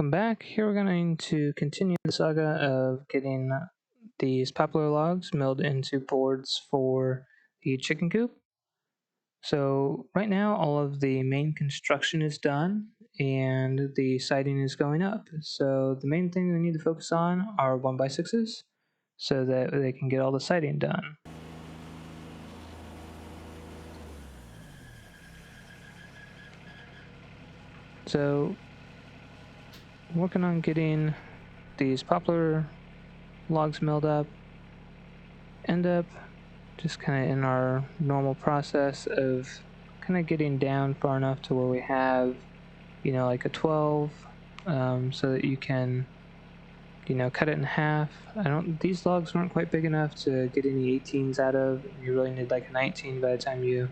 Welcome back. Here we're going to continue the saga of getting these poplar logs milled into boards for the chicken coop. So right now all of the main construction is done and the siding is going up. So the main thing we need to focus on are 1x6s so that they can get all the siding done. So working on getting these poplar logs milled up, end up just kind of in our normal process of kind of getting down far enough to where we have, like a 12, so that you can, cut it in half. These logs weren't quite big enough to get any 18s out of. You really need like a 19 by the time you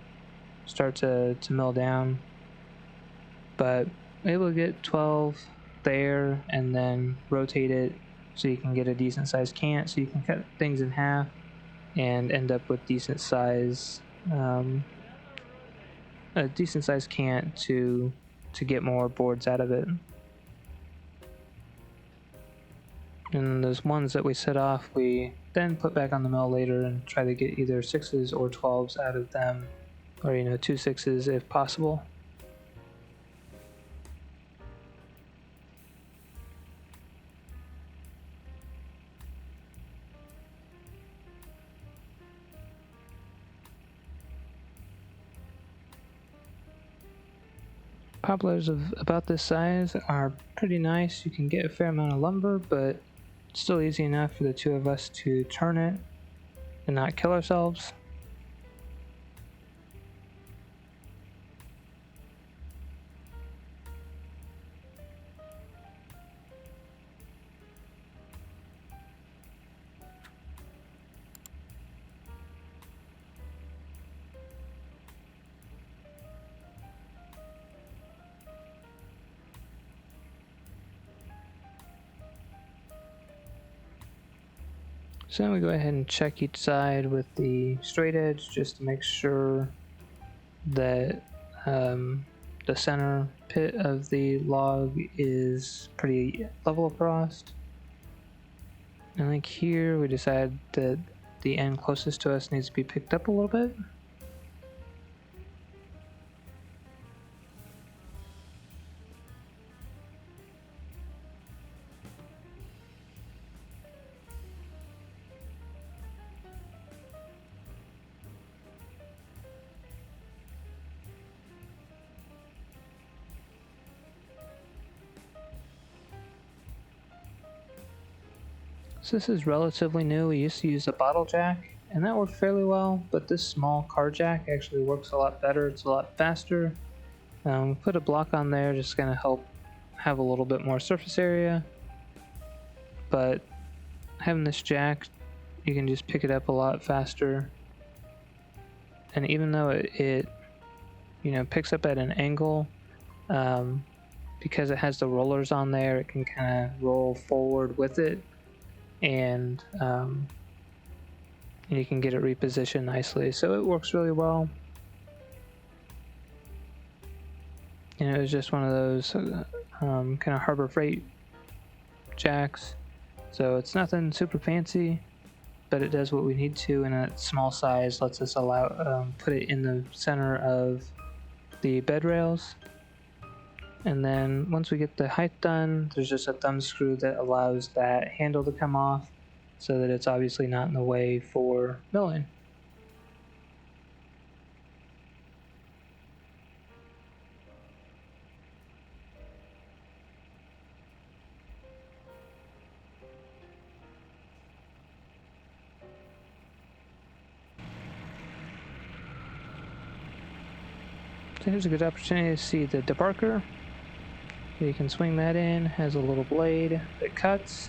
start to mill down. But able to get 12 there and then rotate it so you can get a decent sized cant, so you can cut things in half and end up with a decent size cant to get more boards out of it. And those ones that we set off, we then put back on the mill later and try to get either 6s or 12s out of them, or 2 6s if possible. Poplars of about this size are pretty nice. You can get a fair amount of lumber, but it's still easy enough for the two of us to turn it and not kill ourselves. So then we go ahead and check each side with the straight edge just to make sure that the center pit of the log is pretty level across. And like here we decide that the end closest to us needs to be picked up a little bit. So this is relatively new. We used to use a bottle jack and that worked fairly well, but this small car jack actually works a lot better. It's a lot faster. Put a block on there, just gonna help have a little bit more surface area, but having this jack, you can just pick it up a lot faster. And even though it picks up at an angle, because it has the rollers on there, it can kind of roll forward with it, and you can get it repositioned nicely, so it works really well. It was just one of those kind of Harbor Freight jacks, so it's nothing super fancy, but it does what we need to, and a small size lets us put it in the center of the bed rails. And then once we get the height done, there's just a thumb screw that allows that handle to come off so that it's obviously not in the way for milling. So here's a good opportunity to see the debarker. You can swing that in, has a little blade that cuts.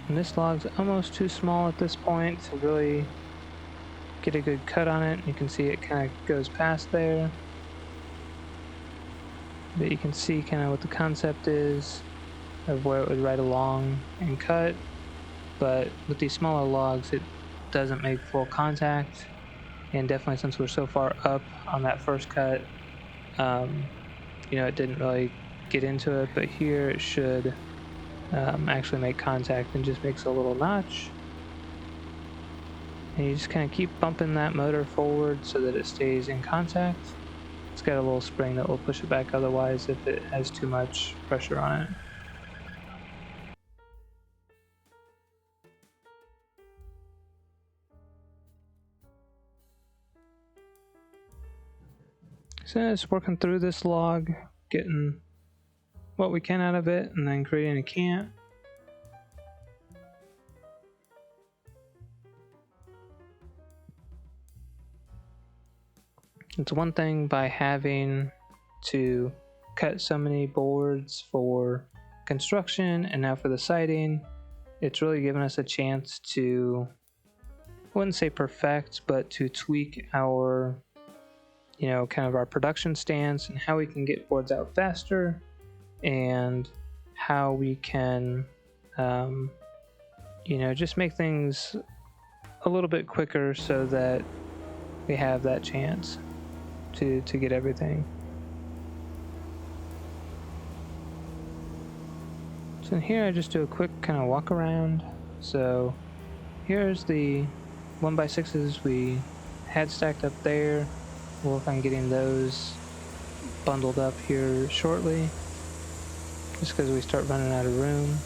And this log's almost too small at this point to really get a good cut on it. You can see it kind of goes past there. But you can see kind of what the concept is of where it would ride along and cut. But with these smaller logs, it doesn't make full contact. And definitely since we're so far up on that first cut, it didn't really get into it, but here it should actually make contact and just makes a little notch. And you just kind of keep bumping that motor forward so that it stays in contact. It's got a little spring that will push it back otherwise if it has too much pressure on it. So it's working through this log, getting what we can out of it, and then creating a cant. It's one thing by having to cut so many boards for construction and now for the siding. It's really given us a chance to, I wouldn't say perfect, but to tweak our, kind of our production stance and how we can get boards out faster and how we can, just make things a little bit quicker so that we have that chance to get everything. So in here I just do a quick kind of walk around. So here's the 1x6s we had stacked up there. We'll work on getting those bundled up here shortly, just because we start running out of room.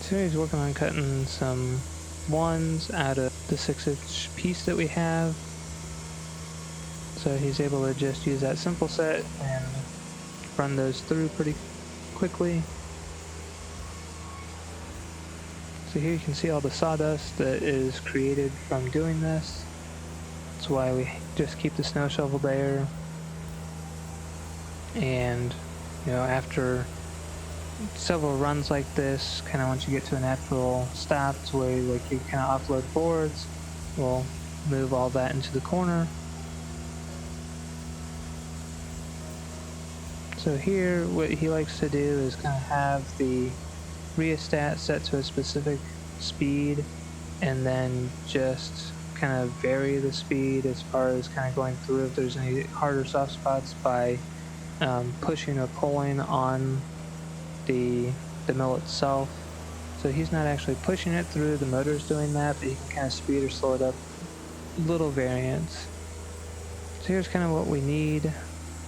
So he's working on cutting some ones out of the 6-inch piece that we have. So he's able to just use that simple set and run those through pretty quickly. So here you can see all the sawdust that is created from doing this. That's why we just keep the snow shovel there. And after several runs like this, kind of once you get to a natural stop to where you kind of offload boards, we'll move all that into the corner. So here what he likes to do is kind of have the rheostat set to a specific speed and then just kind of vary the speed as far as kind of going through if there's any hard or soft spots by pushing or pulling on the mill itself. So he's not actually pushing it through, the motor's doing that, but he can kind of speed or slow it up, little variance. So here's kind of what we need,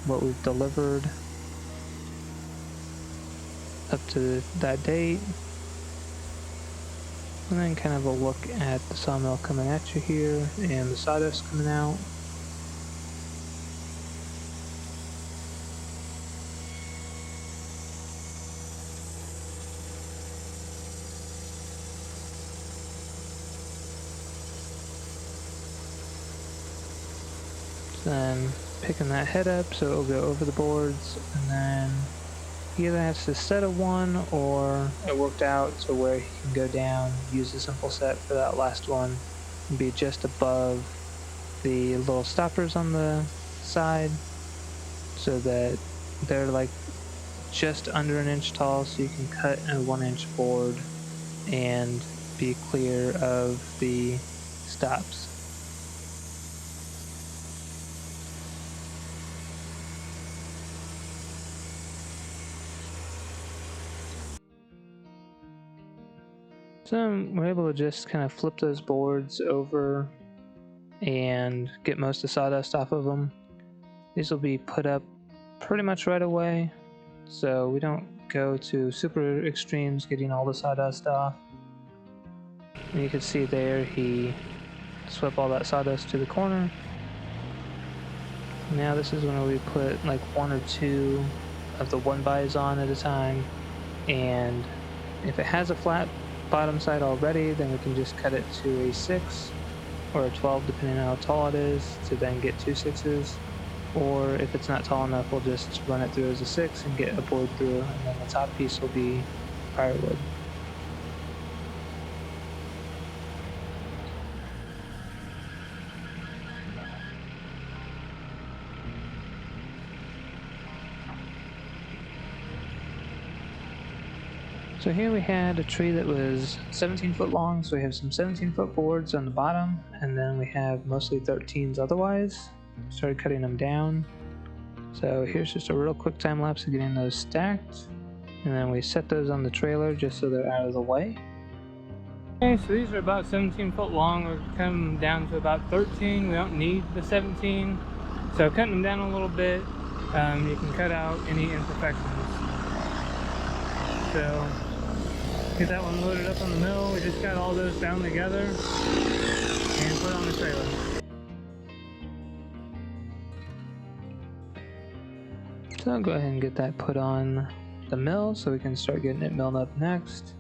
what we've delivered up to that date. And then kind of a look at the sawmill coming at you here and the sawdust coming out. Then picking that head up so it'll go over the boards, and then he either has to set a one or it worked out to where he can go down, use the simple set for that last one, and be just above the little stoppers on the side so that they're like just under an inch tall, so you can cut a 1-inch board and be clear of the stops. So we're able to just kind of flip those boards over and get most of the sawdust off of them. These will be put up pretty much right away, so we don't go to super extremes getting all the sawdust off. And you can see there he swept all that sawdust to the corner. Now this is when we put like 1 or 2 of the 1x's on at a time, and if it has a flat bottom side already, then we can just cut it to a 6 or a 12 depending on how tall it is to then get 2 6s, or if it's not tall enough we'll just run it through as a 6 and get a board through, and then the top piece will be firewood. So here we had a tree that was 17 foot long, so we have some 17 foot boards on the bottom, and then we have mostly 13s otherwise. started cutting them down. So here's just a real quick time lapse of getting those stacked, and then we set those on the trailer just so they're out of the way. Okay, so these are about 17 foot long. We're cutting them down to about 13. We don't need the 17, so cutting them down a little bit, you can cut out any imperfections. So get that one loaded up on the mill. We just got all those bound together and put on the trailer. So I'll go ahead and get that put on the mill so we can start getting it milled up next.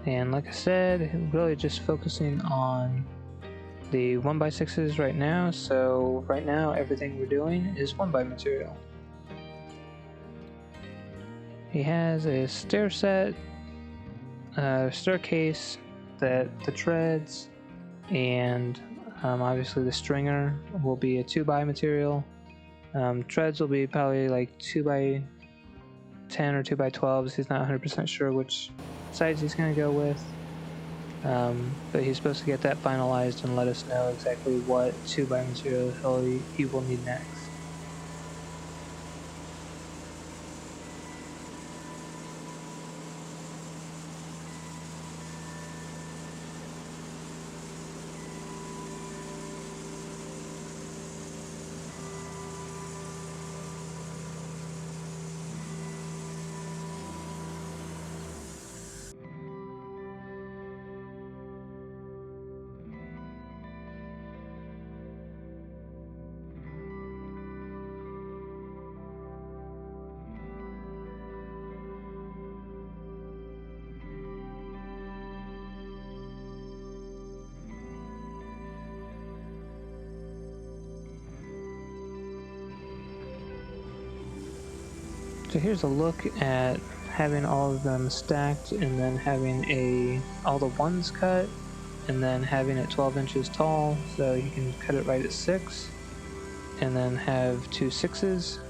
And like I said, really just focusing on the 1x6s right now. So right now everything we're doing is 1x material. He has a stair set, staircase, that the treads, and obviously the stringer will be a 2x material. Treads will be probably like 2x10 or 2x12s. He's not 100% sure which size he's going to go with. But he's supposed to get that finalized and let us know exactly what 2x material he will need next. So here's a look at having all of them stacked and then having all the ones cut and then having it 12 inches tall, so you can cut it right at 6 and then have 2 6s,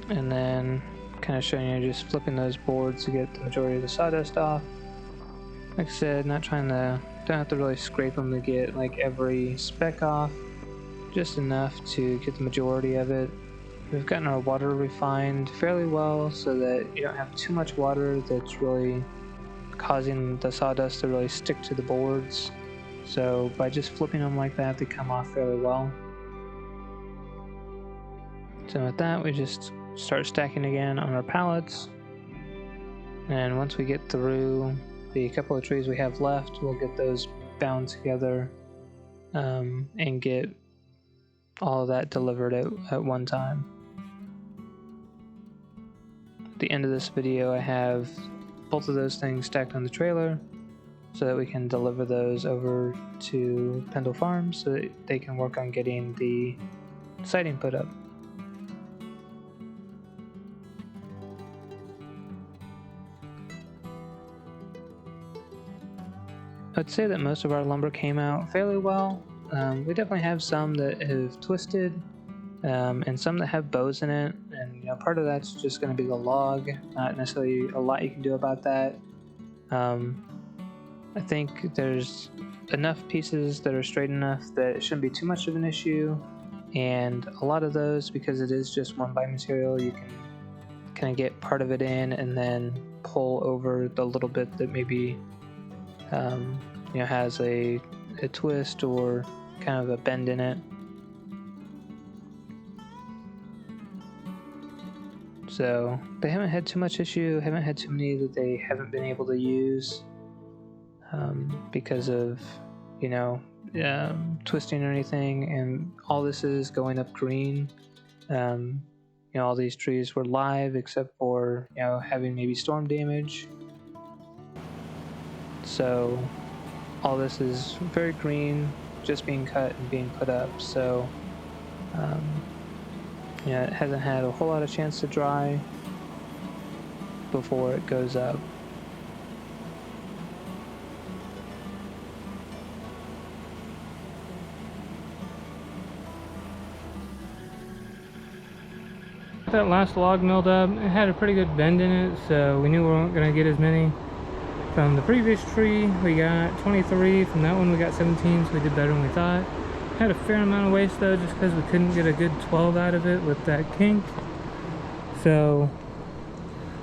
and then kind of showing you just flipping those boards to get the majority of the sawdust off. Like I said, don't have to really scrape them to get like every speck off, just enough to get the majority of it. We've gotten our water refined fairly well so that you don't have too much water that's really causing the sawdust to really stick to the boards. So by just flipping them like that, they come off fairly well. So with that, we just start stacking again on our pallets. And once we get through the couple of trees we have left, we'll get those bound together and get all of that delivered at one time. At the end of this video, I have both of those things stacked on the trailer so that we can deliver those over to Pendle Farms so that they can work on getting the siding put up. I'd say that most of our lumber came out fairly well. We definitely have some that have twisted and some that have bows in it, and part of that's just going to be the log, not necessarily a lot you can do about that. I think there's enough pieces that are straight enough that it shouldn't be too much of an issue, and a lot of those, because it is just 1x material, you can kind of get part of it in and then pull over the little bit that maybe has a twist or kind of a bend in it. So they haven't had too much issue, haven't had too many that they haven't been able to use because of twisting or anything. And all this is going up green. All these trees were live except for having maybe storm damage. So all this is very green, just being cut and being put up. So it hasn't had a whole lot of chance to dry before it goes up. That last log milled up, it had a pretty good bend in it, so we knew we weren't going to get as many. From the previous tree, we got 23. From that one, we got 17, so we did better than we thought. Had a fair amount of waste though, just because we couldn't get a good 12 out of it with that kink. So,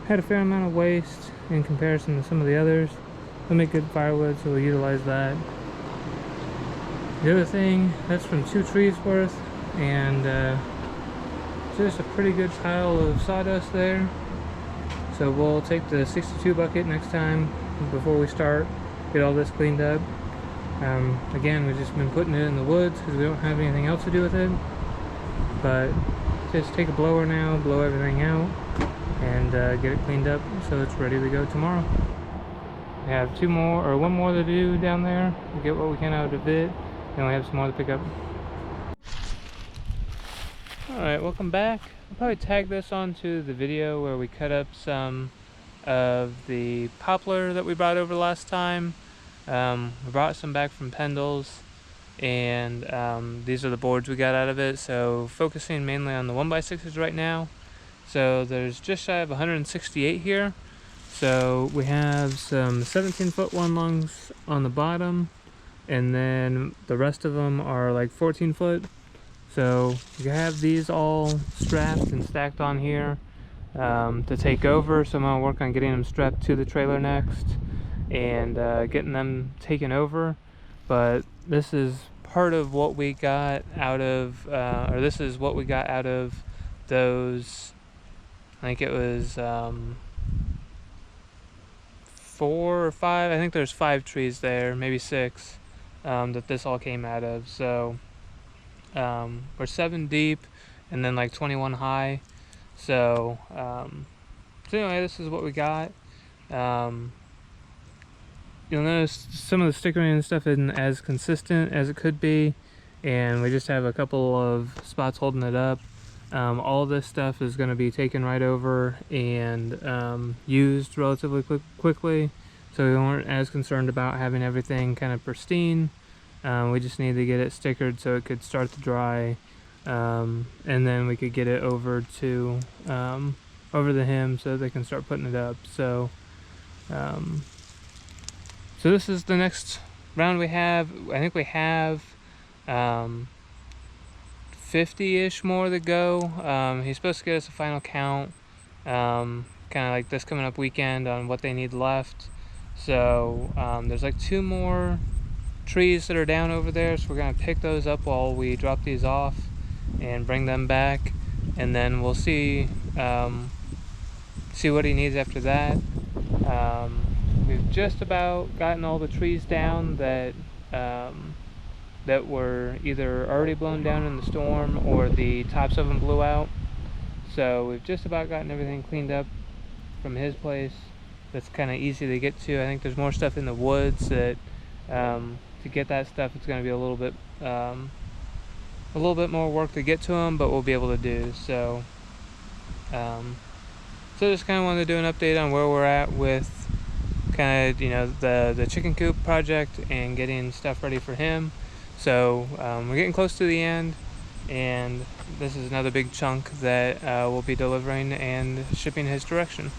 had a fair amount of waste in comparison to some of the others. We'll make good firewood, so we'll utilize that. The other thing, that's from 2 trees worth, and just a pretty good pile of sawdust there. So we'll take the 62 bucket next time before we start, get all this cleaned up. Again, we've just been putting it in the woods because we don't have anything else to do with it. But just take a blower now, blow everything out, and get it cleaned up so it's ready to go tomorrow. We have one more to do down there. We'll get what we can out of it, and we have some more to pick up. Alright, welcome back. I'll probably tag this onto the video where we cut up some of the poplar that we brought over last time. We brought some back from Pendle's, and these are the boards we got out of it. So focusing mainly on the 1x6s right now. So there's just shy of 168 here. So we have some 17-foot one longs on the bottom, and then the rest of them are like 14 foot. So you have these all strapped and stacked on here to take over. So I'm going to work on getting them strapped to the trailer next and getting them taken over. But this is part of what we got out of, this is what we got out of those, I think it was 4 or 5, I think there's 5 trees there, maybe 6, that this all came out of. So we're 7 deep and then like 21 high. So anyway, this is what we got. You'll notice some of the stickering and stuff isn't as consistent as it could be, and we just have a couple of spots holding it up. All this stuff is going to be taken right over and used relatively quickly, so we weren't as concerned about having everything kind of pristine. We just need to get it stickered so it could start to dry, and then we could get it over to over the hem so they can start putting it up. So so this is the next round we have. I think we have 50-ish more to go. He's supposed to get us a final count, kind of like this coming up weekend, on what they need left. So there's like 2 more trees that are down over there, so we're going to pick those up while we drop these off and bring them back, and then we'll see what he needs after that. We've just about gotten all the trees down that that were either already blown down in the storm or the tops of them blew out. So we've just about gotten everything cleaned up from his place. That's kind of easy to get to. I think there's more stuff in the woods that to get that stuff, it's going to be a little bit more work to get to them, but we'll be able to do. So just kind of wanted to do an update on where we're at with kind of, you know, the chicken coop project and getting stuff ready for him. So we're getting close to the end, and this is another big chunk that we'll be delivering and shipping his direction.